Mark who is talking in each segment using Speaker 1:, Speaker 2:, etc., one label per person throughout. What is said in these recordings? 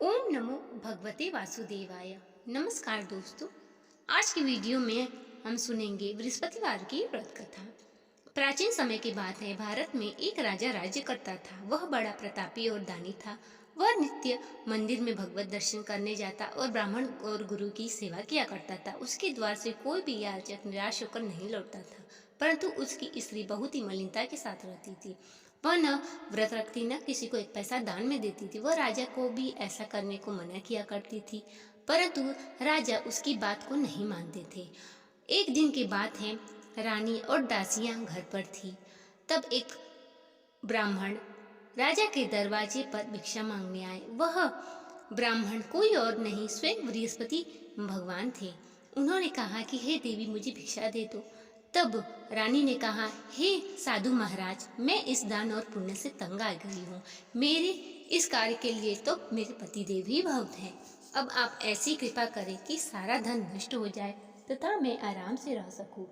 Speaker 1: ओम नमो भगवते वासुदेवाय। नमस्कार दोस्तों, आज की वीडियो में हम सुनेंगे बृहस्पतिवार की व्रत कथा। प्राचीन समय की बात है, भारत में एक राजा राज्य करता था। वह बड़ा प्रतापी और दानी था। वह नित्य मंदिर में भगवत दर्शन करने जाता और ब्राह्मण और गुरु की सेवा किया करता था। उसके द्वार से कोई भी याचक निराश होकर नहीं लौटता था, परंतु उसकी स्त्री बहुत ही मलिनता के साथ रहती थी। वह न व्रत रखती, न किसी को एक पैसा दान में देती थी। वह राजा को भी ऐसा करने को मना किया करती थी, परंतु राजा उसकी बात को नहीं मानते थे। एक दिन की बात है, रानी और दासियां घर पर थी। तब एक ब्राह्मण राजा के दरवाजे पर भिक्षा मांगने आए। वह ब्राह्मण कोई और नहीं, स्वयं बृहस्पति भगवान थे। उन्होंने कहा कि हे देवी, मुझे भिक्षा दे दो। तब रानी ने कहा, हे साधु महाराज, मैं इस दान और पुण्य से तंग आ गई हूँ। मेरे इस कार्य के लिए तो मेरे पतिदेव ही बहुत हैं। अब आप ऐसी कृपा करें कि सारा धन नष्ट हो जाए तथा मैं आराम से रह सकूं।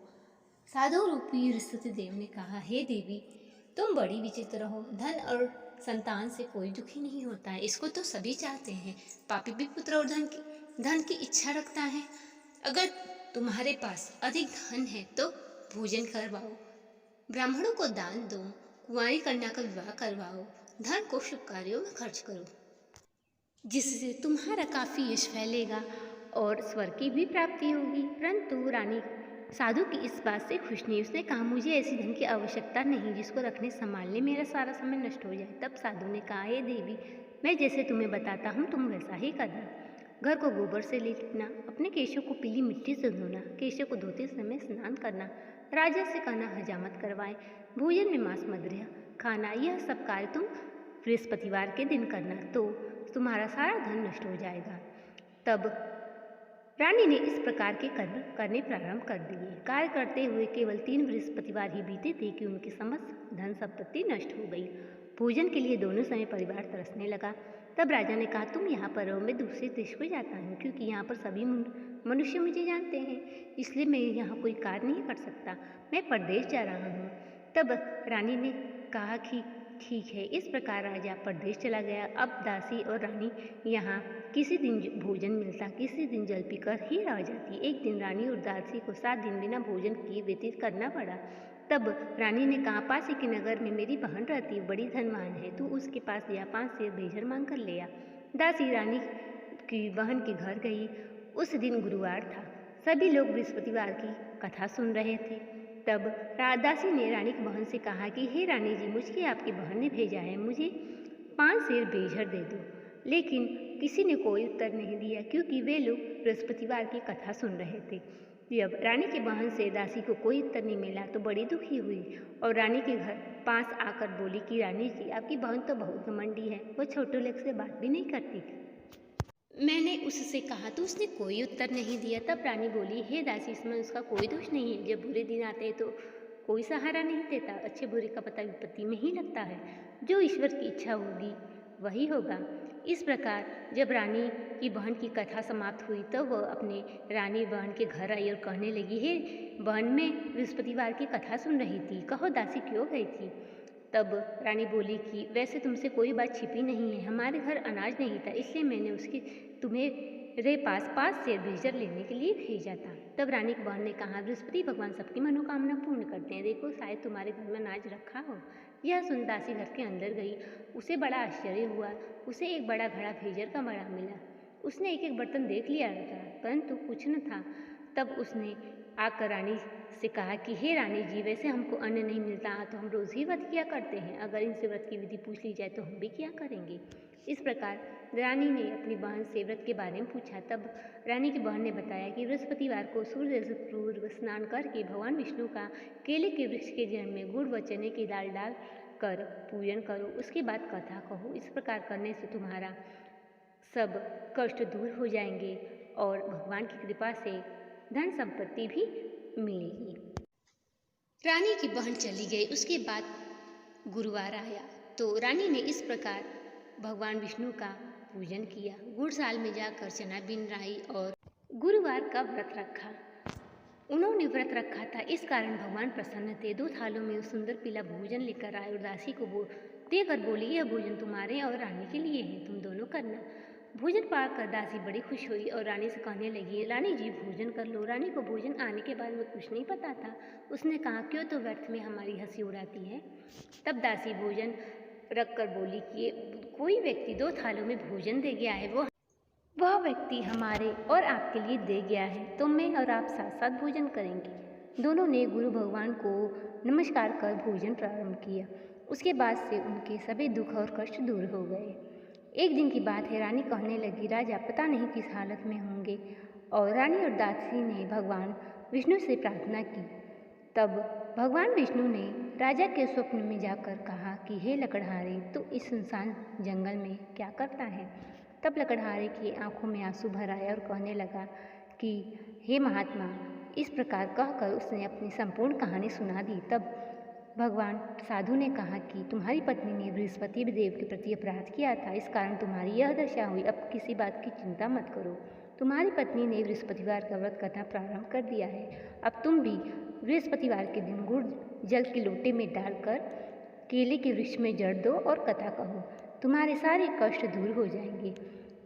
Speaker 1: साधु रूपी बृहस्पति देव ने कहा, हे देवी, तुम बड़ी विचित्र हो। धन और संतान से कोई दुखी नहीं होता है, इसको तो सभी चाहते हैं। पापी भी पुत्र और धन की इच्छा रखता है। अगर तुम्हारे पास अधिक धन है तो भोजन करवाओ, ब्राह्मणों को दान दो, कुंवारी कन्या का विवाह करवाओ, धन को शुभ कार्यों में खर्च करो, जिससे तुम्हारा काफी यश फैलेगा और स्वर्ग की भी प्राप्ति होगी। परंतु रानी साधु की इस बात से खुश नहीं। उसने कहा, मुझे ऐसी धन की आवश्यकता नहीं जिसको रखने संभालने मेरा सारा समय नष्ट हो जाए। तब साधु ने कहा, हे देवी, मैं जैसे तुम्हें बताता हूँ तुम वैसा ही करना। घर को गोबर से लीपना, अपने केशों को पीली मिट्टी से धोना, केशों को धोते समय स्नान करना, राजा से कहना हजामत करवाए, भोजन में मांस मदिरा खाना, यह सब कार्य तुम बृहस्पतिवार के दिन करना, तो तुम्हारा सारा धन नष्ट हो जाएगा। तब रानी ने इस प्रकार के कर्म करने प्रारंभ कर दिए। कार्य करते हुए केवल 3 बृहस्पतिवार ही बीते थे कि उनकी समस्त धन संपत्ति नष्ट हो गई। भोजन के लिए दोनों समय परिवार तरसने लगा। तब राजा ने कहा, तुम यहाँ पर रहो, मैं दूसरे देश को जाता हूँ, क्योंकि यहाँ पर सभी मनुष्य मुझे जानते हैं, इसलिए मैं यहाँ कोई कार्य नहीं कर सकता, मैं परदेश जा रहा हूँ। तब रानी ने कहा कि ठीक है। इस प्रकार राजा परदेश चला गया। अब दासी और रानी यहाँ किसी दिन भोजन मिलता, किसी दिन जल पीकर ही रह जाती। एक दिन रानी और दासी को 7 दिन बिना भोजन किए व्यतीत करना पड़ा। तब रानी ने कहा, पास ही के नगर में मेरी बहन रहती है, बड़ी धनवान है, तू उसके पास या 5 सेर भेजर मांग कर ले आ। दासी रानी की बहन के घर गई। उस दिन गुरुवार था। सभी लोग बृहस्पतिवार की कथा सुन रहे थे। तब दासी ने रानी की बहन से कहा कि हे रानी जी, मुझे आपकी बहन ने भेजा है, मुझे 5 सेर भेजर दे दो। लेकिन किसी ने कोई उत्तर नहीं दिया, क्योंकि वे लोग बृहस्पतिवार की कथा सुन रहे थे। जब रानी की बहन से दासी को कोई उत्तर नहीं मिला तो बड़ी दुखी हुई और रानी के घर पास आकर बोली कि रानी जी, आपकी बहन तो बहुत घमंडी है, वो छोटे लोग से बात भी नहीं करती। मैंने उससे कहा तो उसने कोई उत्तर नहीं दिया। तब रानी बोली, हे दासी, इसमें उसका कोई दोष नहीं है। जब बुरे दिन आते हैं तो कोई सहारा नहीं देता, अच्छे बुरे का पता विपत्ति में ही लगता है। जो ईश्वर की इच्छा होगी वही होगा। इस प्रकार जब रानी की बहन की कथा समाप्त हुई तो वह अपने रानी बहन के घर आई और कहने लगी, हे बहन, मैं बृहस्पतिवार की कथा सुन रही थी, कहो दासी क्यों गई थी। तब रानी बोली कि वैसे तुमसे कोई बात छिपी नहीं है, हमारे घर अनाज नहीं था, इसलिए मैंने उसकी तुम्हेरे पास 5 सेर भेजर लेने के लिए भेजा था। तब रानी की बहन ने कहा, बृहस्पति भगवान सबकी मनोकामना पूर्ण करते हैं, देखो शायद तुम्हारे घर में अनाज रखा हो। यह सुन दासी घर के अंदर गई। उसे बड़ा आश्चर्य हुआ। उसे एक बड़ा घड़ा भेजर का बड़ा मिला। उसने एक एक बर्तन देख लिया था, परंतु कुछ न था। तब उसने आकर रानी से कहा कि हे रानी जी, वैसे हमको अन्न नहीं मिलता तो हम रोज़ ही व्रत किया करते हैं, अगर इनसे व्रत की विधि पूछ ली जाए तो हम भी क्या करेंगे। इस प्रकार रानी ने अपनी बहन से व्रत के बारे में पूछा। तब रानी की बहन ने बताया कि बृहस्पतिवार को सूर्य से पूर्व स्नान करके भगवान विष्णु का केले के वृक्ष के जड़ में गुड़ व चने की दाल डाल कर पूजन करो, उसके बाद कथा कहो। इस प्रकार करने से तुम्हारा सब कष्ट दूर हो जाएंगे और भगवान की कृपा से धन संपत्ति भी मिलेगी। रानी की बहन चली गई। उसके बाद गुरुवार आया तो रानी ने इस प्रकार भगवान विष्णु का पूजन किया। गुड़साल में जाकर चना बीन लाई और गुरुवार का व्रत रखा। उन्होंने व्रत रखा था, इस कारण भगवान प्रसन्न थे। 2 थालों में सुंदर पीला भोजन लेकर आए और दासी को देकर बोली, यह भोजन तुम्हारे और रानी के लिए है, तुम दोनों करना। भोजन पाकर दासी बड़ी खुश हुई और रानी से कहने लगी, रानी जी भोजन कर लो। रानी को भोजन आने के बारे में कुछ नहीं पता था। उसने कहा, क्यों तो व्यर्थ में हमारी हंसी उड़ाती है। तब दासी भोजन रख कर बोली कि कोई व्यक्ति 2 थालों में भोजन दे गया है, वह व्यक्ति हमारे और आपके लिए दे गया है, तो मैं और आप साथ साथ भोजन करेंगे। दोनों ने गुरु भगवान को नमस्कार कर भोजन प्रारंभ किया। उसके बाद से उनके सभी दुख और कष्ट दूर हो गए। एक दिन की बात है, रानी कहने लगी, राजा पता नहीं किस हालत में होंगे। और रानी और दासी ने भगवान विष्णु से प्रार्थना की। तब भगवान विष्णु ने राजा के स्वप्न में जाकर कहा कि हे लकड़हारे, तू इस सुनसान जंगल में क्या करता है। तब लकड़हारे की आंखों में आंसू भर आए और कहने लगा कि हे महात्मा। इस प्रकार कहकर उसने अपनी संपूर्ण कहानी सुना दी। तब भगवान साधु ने कहा कि तुम्हारी पत्नी ने बृहस्पति देव के प्रति अपराध किया था, इस कारण तुम्हारी यह दशा हुई। अब किसी बात की चिंता मत करो। तुम्हारी पत्नी ने बृहस्पतिवार का व्रत करना प्रारंभ कर दिया है। अब तुम भी बृहस्पतिवार के दिन गुड़ जल के लोटे में डालकर केले के वृक्ष में जड़ दो और कथा कहो, तुम्हारे सारे कष्ट दूर हो जाएंगे।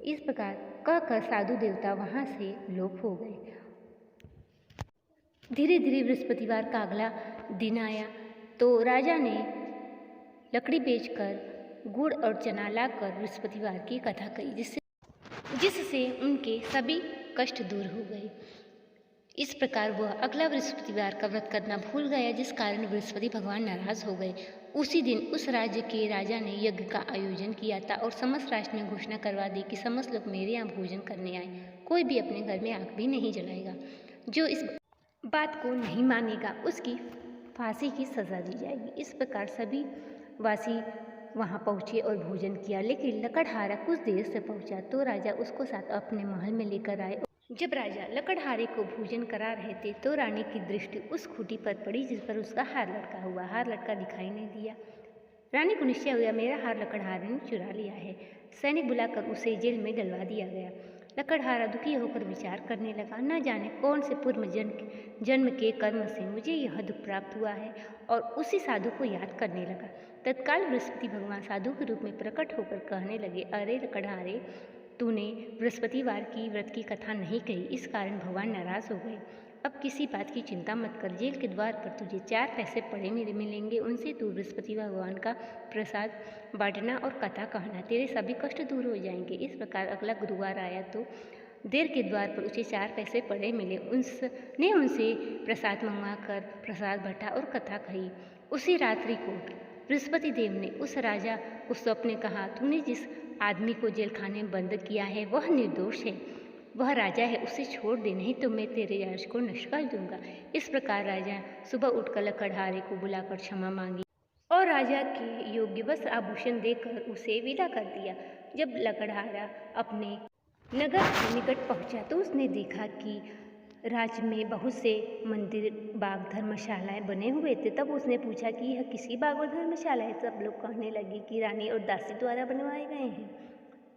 Speaker 1: इस प्रकार कहकर साधु देवता वहाँ से लोप हो गए। धीरे धीरे बृहस्पतिवार का अगला दिन आया तो राजा ने लकड़ी बेचकर गुड़ और चना लाकर बृहस्पतिवार की कथा कही, जिससे उनके सभी कष्ट दूर हो गए। इस प्रकार वह अगला बृहस्पतिवार का व्रत करना भूल गया, जिस कारण बृहस्पति भगवान नाराज हो गए। उसी दिन उस राज्य के राजा ने यज्ञ का आयोजन किया था और समस्त राष्ट्र में घोषणा करवा दी कि समस्त लोग मेरे यहाँ भोजन करने आए। कोई भी अपने घर में आग भी नहीं जलाएगा। जो इस बात को नहीं मानेगा उसकी फांसी की सजा दी जाएगी। इस प्रकार सभी वासी वहाँ पहुँचे और भोजन किया, लेकिन लकड़हारा कुछ देर से पहुँचा तो राजा उसको साथ अपने महल में लेकर आए। जब राजा लकड़हारे को भोजन करा रहे थे तो रानी की दृष्टि उस खूंटी पर पड़ी जिस पर उसका हार लटका हुआ। हार लटका दिखाई नहीं दिया। रानी को निश्चय हुआ, मेरा हार लकड़हारे ने चुरा लिया है। सैनिक बुलाकर उसे जेल में डलवा दिया गया। लकड़हारा दुखी होकर विचार करने लगा, न जाने कौन से पूर्व जन्म के कर्म से मुझे यह दुख प्राप्त हुआ है, और उसी साधु को याद करने लगा। तत्काल बृहस्पति भगवान साधु के रूप में प्रकट होकर कहने लगे, अरे लकड़हारे, तूने बृहस्पतिवार की व्रत की कथा नहीं कही, इस कारण भगवान नाराज हो गए। अब किसी बात की चिंता मत कर। जेल के द्वार पर तुझे 4 पैसे पड़े मेरे मिलेंगे, उनसे तू बृहस्पति भगवान का प्रसाद बांटना और कथा कहना, तेरे सभी कष्ट दूर हो जाएंगे। इस प्रकार अगला गुरुवार आया तो देर के द्वार पर उसे 4 पैसे पड़े मिले। उसने उनसे प्रसाद मंगवाकर प्रसाद बांटा और कथा कही। उसी रात्रि को बृहस्पति देव ने उस राजा को स्वप्न कहा, तूने जिस आदमी को जेल खाने में बंद किया है वह निर्दोष है, वह राजा है, उसे छोड़ दे, नहीं तो मैं तेरे यश को नष्ट कर दूंगा। इस प्रकार राजा सुबह उठकर लकड़हारे को बुलाकर क्षमा मांगी और राजा के योग्य वस्त्र आभूषण देकर उसे विदा कर दिया। जब लकड़हारा अपने नगर के निकट पहुंचा तो उसने देखा कि राज्य में बहुत से मंदिर, बाग, धर्मशालाएं बने हुए थे। तब उसने पूछा कि यह किसी बाग और धर्मशाला है। सब लोग कहने लगे कि रानी और दासी द्वारा बनवाए गए हैं।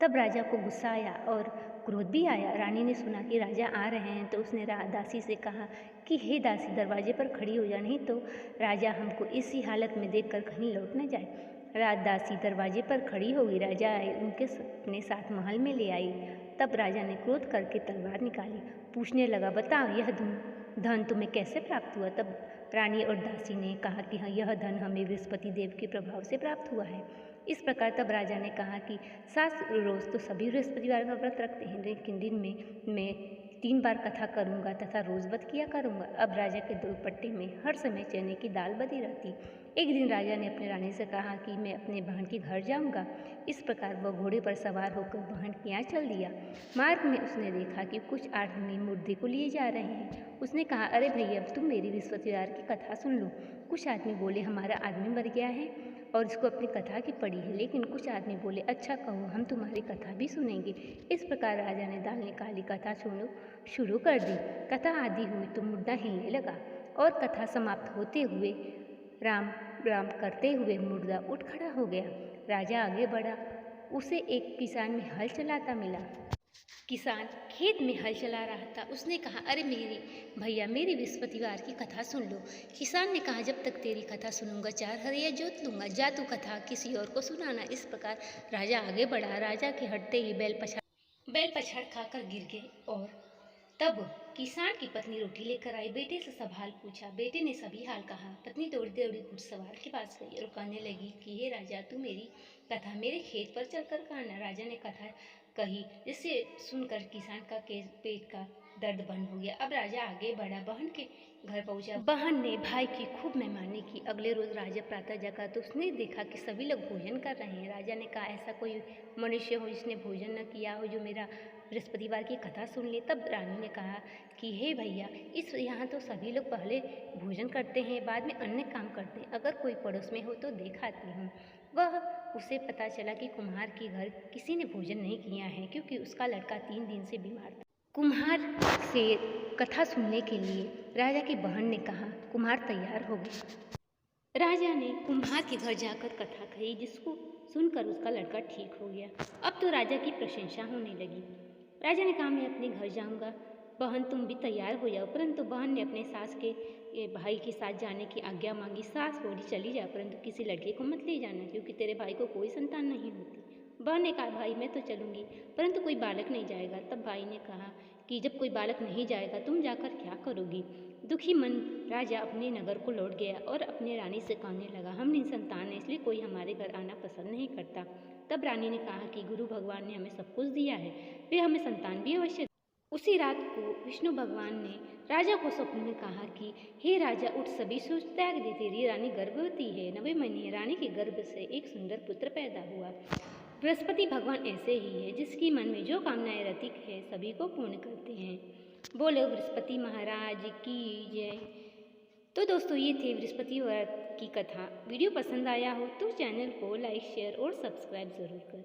Speaker 1: तब राजा को गुस्सा आया और क्रोध भी आया। रानी ने सुना कि राजा आ रहे हैं तो उसने दासी से कहा कि हे दासी, दरवाजे पर खड़ी हो जा, नहीं तो राजा हमको इसी हालत में देखकर कहीं लौट न जाए। रात दासी दरवाजे पर खड़ी हो गई। राजा आए, उनके अपने साथ महल में ले आई। तब राजा ने क्रोध करके तलवार निकाली, पूछने लगा, बताओ यह धन तुम्हें कैसे प्राप्त हुआ। तब रानी और दासी ने कहा कि हाँ, यह धन हमें बृहस्पति देव के प्रभाव से प्राप्त हुआ है। इस प्रकार तब राजा ने कहा कि 7 रोज़ तो सभी बृहस्पतिवार का व्रत रखते हैं, लेकिन दिन में मैं 3 बार कथा करूँगा तथा रोज़ व्रत किया करूँगा। अब राजा के दुपट्टे में हर समय चने की दाल बदी रहती। एक दिन राजा ने अपनी रानी से कहा कि मैं अपने बहन के घर जाऊँगा। इस प्रकार वह घोड़े पर सवार होकर बहन के यहाँ चल दिया। मार्ग में उसने देखा कि कुछ आदमी मुर्दे को लिए जा रहे हैं। उसने कहा, अरे भैया, तुम मेरी बृहस्पतिवार की कथा सुन लो। कुछ आदमी बोले, हमारा आदमी मर गया है और इसको अपनी कथा की पड़ी है। लेकिन कुछ आदमी बोले, अच्छा कहो, हम तुम्हारी कथा भी सुनेंगे। इस प्रकार राजा ने दाल निकाली, कथा शुरू कर दी। कथा आदि हुई तो मुर्दा हिलने लगा और कथा समाप्त होते हुए राम राम करते हुए मुर्दा उठ खड़ा हो गया। राजा आगे बढ़ा, उसे एक किसान में हल चलाता मिला। किसान खेत में हल चला रहा था। उसने कहा, अरे मेरे भैया, मेरी बृहस्पतिवार की कथा सुन लो। किसान ने कहा, जब तक तेरी कथा सुनूंगा 4 हरिया जोत लूंगा, जा तू कथा किसी और को सुनाना। इस प्रकार राजा आगे बढ़ा। राजा के हटते ही बैल बैल पछाड़ खाकर गिर गए और तब किसान की पत्नी रोटी लेकर आई। बेटे से सब हाल पूछा। बेटे ने सभी हाल कहा। पत्नी दौड़ी दौड़ी घुड़सवार के पास गई और कहने लगी कि हे राजा, तू मेरी कथा मेरे खेत पर चलकर कहना। राजा ने कथा कही, जिससे सुनकर किसान का पेट का दर्द बंद हो गया। अब राजा आगे बढ़ा, बहन के घर पहुंचा। बहन ने भाई की खूब मेहमानी की। अगले रोज राजा प्रातः जगा तो उसने देखा कि सभी लोग भोजन कर रहे हैं। राजा ने कहा, ऐसा कोई मनुष्य हो जिसने भोजन न किया हो, जो मेरा बृहस्पतिवार की कथा सुन ले। तब रानी ने कहा कि हे भैया, इस यहाँ तो सभी लोग पहले भोजन करते हैं, बाद में अन्य काम करते हैं। अगर कोई पड़ोस में हो तो दिखाती हूँ। वह उसे पता चला कि कुम्हार के घर किसी ने भोजन नहीं किया है, क्योंकि उसका लड़का 3 दिन से बीमार था। कुम्हार से कथा सुनने के लिए राजा की बहन ने कहा। कुम्हार तैयार हो गया। राजा ने कुम्हार के घर जाकर कथा कही, जिसको सुनकर उसका लड़का ठीक हो गया। अब तो राजा की प्रशंसा होने लगी। राजा ने कहा, मैं अपने घर जाऊंगा, बहन तुम भी तैयार हो जाओ। परंतु बहन ने अपने सास के भाई के साथ जाने की आज्ञा मांगी। सास बोली, चली जा, परंतु किसी लड़के को मत ले जाना, क्योंकि तेरे भाई को कोई संतान नहीं होती। बहन ने कहा, भाई मैं तो चलूंगी, परंतु कोई बालक नहीं जाएगा। तब भाई ने कहा कि जब कोई बालक नहीं जाएगा तुम जाकर क्या करोगी। दुखी मन राजा अपने नगर को लौट गया और अपने रानी से कहने लगा, हम निसंतान हैं, इसलिए कोई हमारे घर आना पसंद नहीं करता। तब रानी ने कहा कि गुरु भगवान ने हमें सब कुछ दिया है, वे हमें संतान भी अवश्य। उसी रात को विष्णु भगवान ने राजा को स्वप्न में कहा कि हे राजा, उठ, सभी सोच त्याग दे, तेरी रानी गर्भवती है। 9वें महीने रानी के गर्भ से एक सुंदर पुत्र पैदा हुआ। बृहस्पति भगवान ऐसे ही है, जिसकी मन में जो कामनाएं रहती है सभी को पूर्ण करते हैं। बोलो बृहस्पति महाराज की जय। तो दोस्तों, ये थे बृहस्पतिवार की कथा। वीडियो पसंद आया हो तो चैनल को लाइक, शेयर और सब्सक्राइब ज़रूर करें।